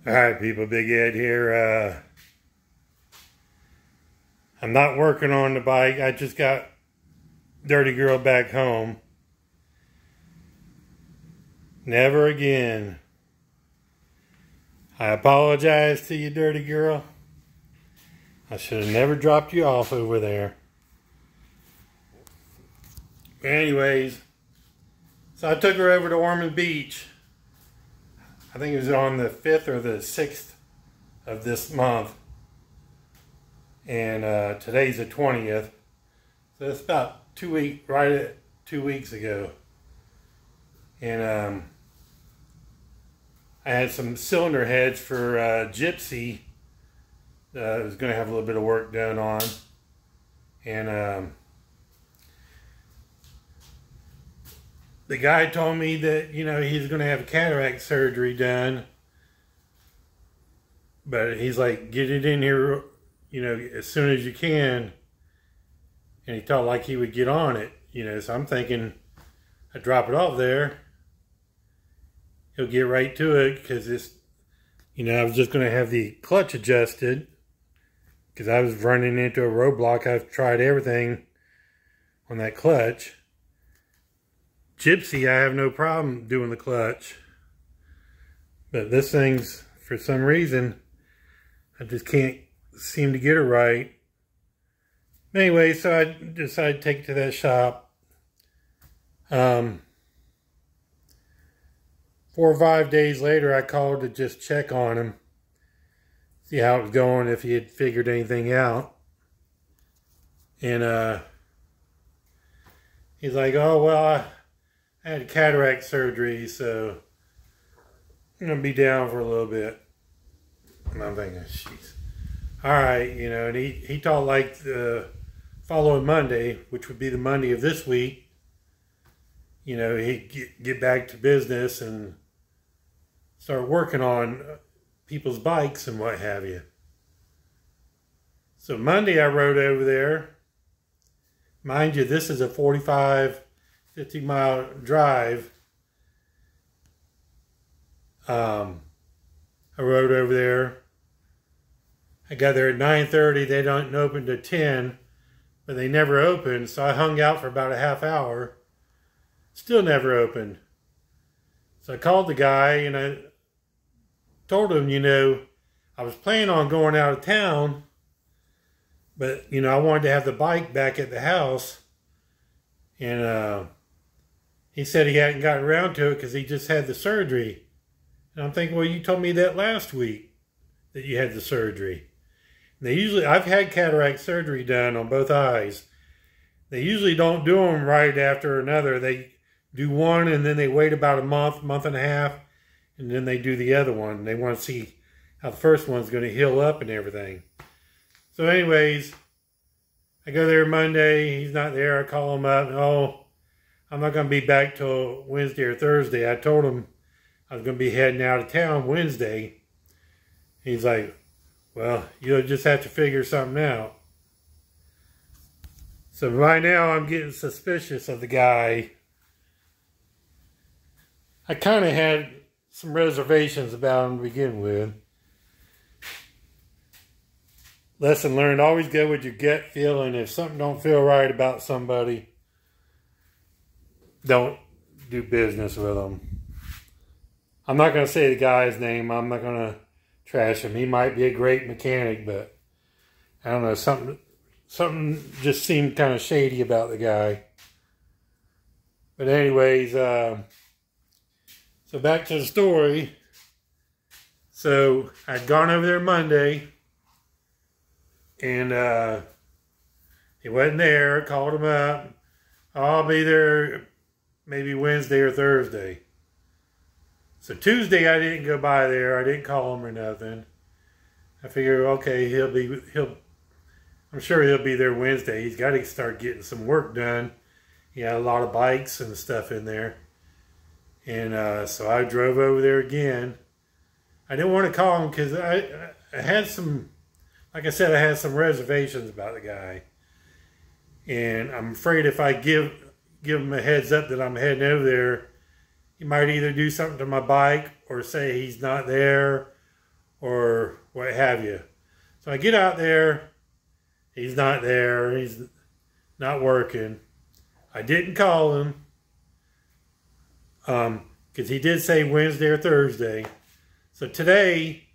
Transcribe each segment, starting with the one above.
Alright people, Big Ed here. I'm not working on the bike. I just got Dirty Girl back home. Never again. I apologize to you, Dirty Girl. I should have never dropped you off over there. But anyways, so I took her over to Ormond Beach. I think it was on the 5th or the 6th of this month. And today's the 20th. So it's about 2 weeks, right at 2 weeks ago. And I had some cylinder heads for Gypsy. I was going to have a little bit of work done on. And the guy told me that, you know, he's going to have cataract surgery done. But he's like, get it in here, you know, as soon as you can. And he thought like he would get on it, you know. So I'm thinking I drop it off there. He'll get right to it because it's, you know, I was just going to have the clutch adjusted because I was running into a roadblock. I've tried everything on that clutch. Gypsy, I have no problem doing the clutch. But this thing's, for some reason, I just can't seem to get it right. Anyway, so I decided to take it to that shop. 4 or 5 days later, I called to just check on him. See how it was going, if he had figured anything out. And he's like, oh, well, I had cataract surgery, so I'm going to be down for a little bit. And I'm thinking, jeez. All right, you know, and he thought like the following Monday, which would be the Monday of this week, you know, he'd get back to business and start working on people's bikes and what have you. So Monday I rode over there. Mind you, this is a 45, 50-mile drive. I rode over there. I got there at 9:30. They don't open to 10, but they never opened. So I hung out for about a half hour. Still never opened. So I called the guy and I told him, you know, I was planning on going out of town, but, you know, I wanted to have the bike back at the house. And he said he hadn't gotten around to it because he just had the surgery. And I'm thinking, well, you told me that last week that you had the surgery. And I've had cataract surgery done on both eyes. They usually don't do them right after another. They do one and then they wait about a month and a half, and then they do the other one. They want to see how the first one's going to heal up and everything. So anyways, I go there Monday. He's not there. I call him up. Oh, I'm not going to be back till Wednesday or Thursday. I told him I was going to be heading out of town Wednesday. He's like, well, you'll just have to figure something out. So right now I'm getting suspicious of the guy. I kind of had some reservations about him to begin with. Lesson learned, always go with your gut feeling. If something don't feel right about somebody, don't do business with them. I'm not going to say the guy's name. I'm not going to trash him. He might be a great mechanic, but I don't know, something just seemed kind of shady about the guy. But anyways, so back to the story. So I'd gone over there Monday, and he wasn't there. Called him up. I'll be there maybe Wednesday or Thursday. So Tuesday I didn't go by there. I didn't call him or nothing. I figured, okay, I'm sure he'll be there Wednesday. He's got to start getting some work done. He had a lot of bikes and stuff in there. And so I drove over there again. I didn't want to call him because I had some, like I said, I had some reservations about the guy. And I'm afraid if I give him a heads up that I'm heading over there, he might either do something to my bike or say he's not there, or what have you. So I get out there. He's not there. He's not working. I didn't call him because he did say Wednesday or Thursday. So today,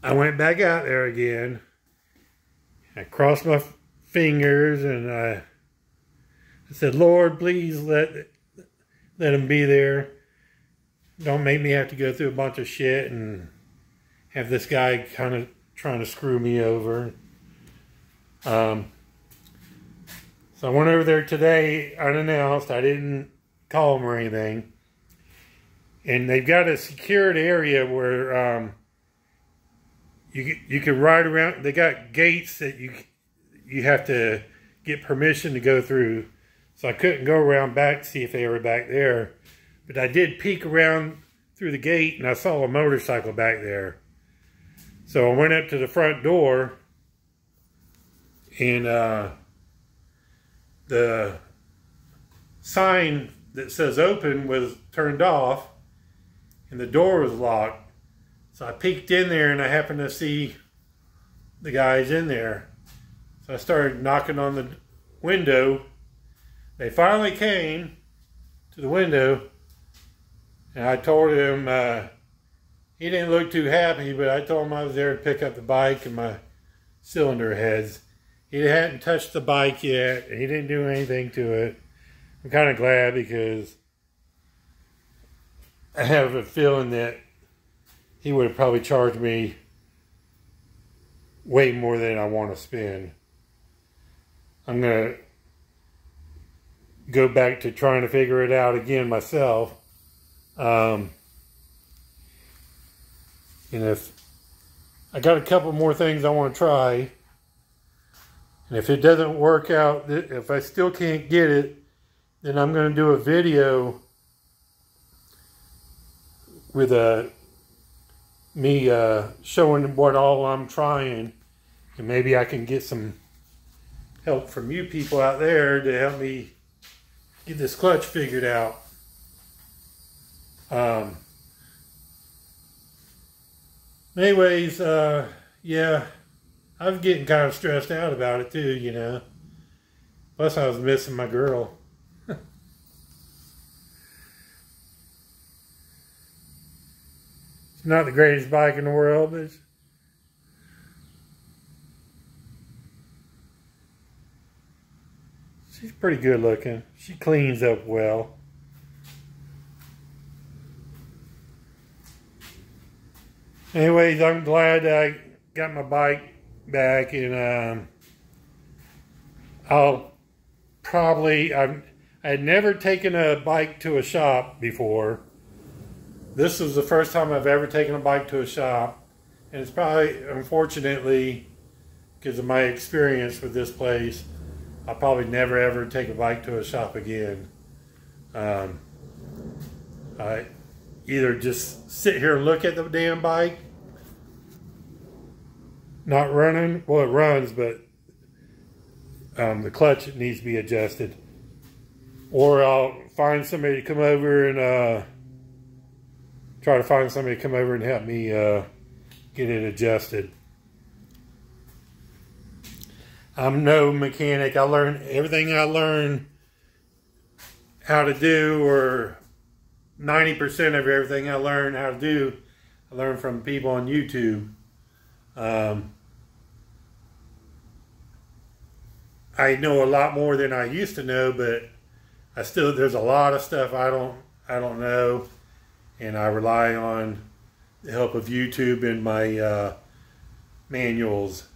I went back out there again. I crossed my fingers and I said, Lord, please let him be there. Don't make me have to go through a bunch of shit and have this guy kind of trying to screw me over. So I went over there today unannounced. I didn't call him or anything. And they've got a secured area where you can ride around. They got gates that you have to get permission to go through. So I couldn't go around back to see if they were back there. But I did peek around through the gate and I saw a motorcycle back there. So I went up to the front door and the sign that says open was turned off and the door was locked. So I peeked in there and I happened to see the guys in there. So I started knocking on the window. They finally came to the window and I told him, he didn't look too happy, but I told him I was there to pick up the bike and my cylinder heads. He hadn't touched the bike yet. He didn't do anything to it. I'm kind of glad because I have a feeling that he would have probably charged me way more than I want to spend. I'm going to go back to trying to figure it out again myself. And if I got a couple more things I want to try, and if it doesn't work out, if I still can't get it, then I'm going to do a video with me showing what all I'm trying, and maybe I can get some help from you people out there to help me get this clutch figured out. Anyways, yeah, I was getting kind of stressed out about it too, you know. Plus I was missing my girl. It's not the greatest bike in the world, but she's pretty good looking. She cleans up well. Anyways, I'm glad I got my bike back, and I'll probably, I had never taken a bike to a shop before. This was the first time I've ever taken a bike to a shop, and it's probably, unfortunately, because of my experience with this place, I'll probably never ever take a bike to a shop again. I either just sit here and look at the damn bike, not running, well it runs, but the clutch needs to be adjusted, or I'll find somebody to come over and try to find somebody to come over and help me get it adjusted. I'm no mechanic. I learned everything I learned how to do, or 90% of everything I learned how to do, I learned from people on YouTube. I know a lot more than I used to know, but there's a lot of stuff I don't know, and I rely on the help of YouTube and my manuals.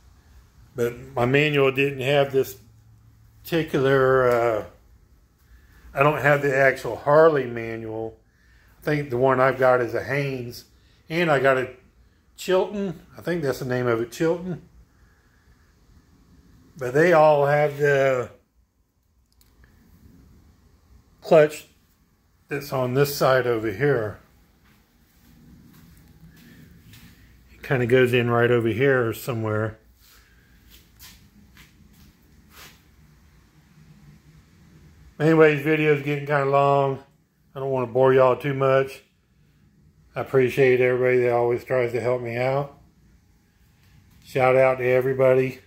But my manual didn't have this particular, I don't have the actual Harley manual. I think the one I've got is a Haynes, and I got a Chilton. I think that's the name of it, Chilton. But they all have the clutch that's on this side over here. It kind of goes in right over here somewhere. Anyways, video's getting kind of long. I don't want to bore y'all too much. I appreciate everybody that always tries to help me out. Shout out to everybody.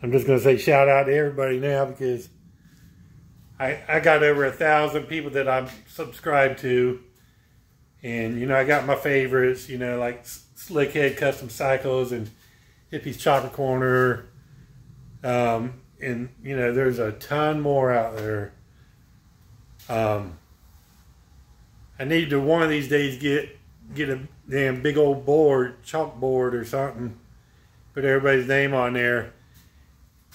I'm just going to say shout out to everybody now because I got over 1,000 people that I'm subscribed to. And, you know, I got my favorites, you know, like Slickhead Custom Cycles and Hippie's Chocolate Corner. And, you know, there's a ton more out there. I need to one of these days get a damn big old board, chalkboard or something. Put everybody's name on there.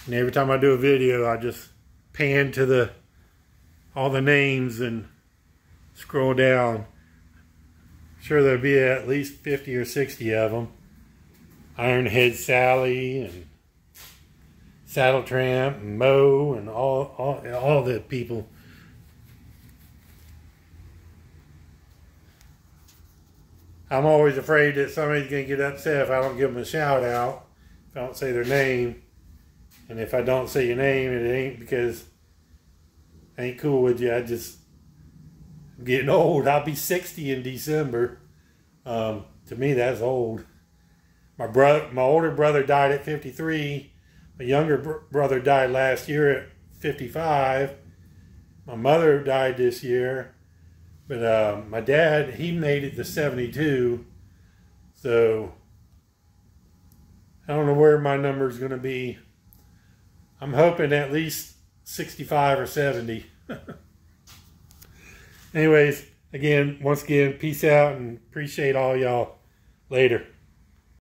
And every time I do a video, I just pan to all the names and scroll down. Sure there'll be at least 50 or 60 of them. Ironhead Sally and Saddle Tramp and Mo and all the people. I'm always afraid that somebody's going to get upset if I don't give them a shout out, if I don't say their name. And if I don't say your name, it ain't because I ain't cool with you. I'm getting old. I'll be 60 in December. To me, that's old. My older brother died at 53. My younger brother died last year at 55. My mother died this year. But my dad, he made it to 72. So I don't know where my number's going to be. I'm hoping at least 65 or 70. Anyways, once again, peace out and appreciate all y'all. Later.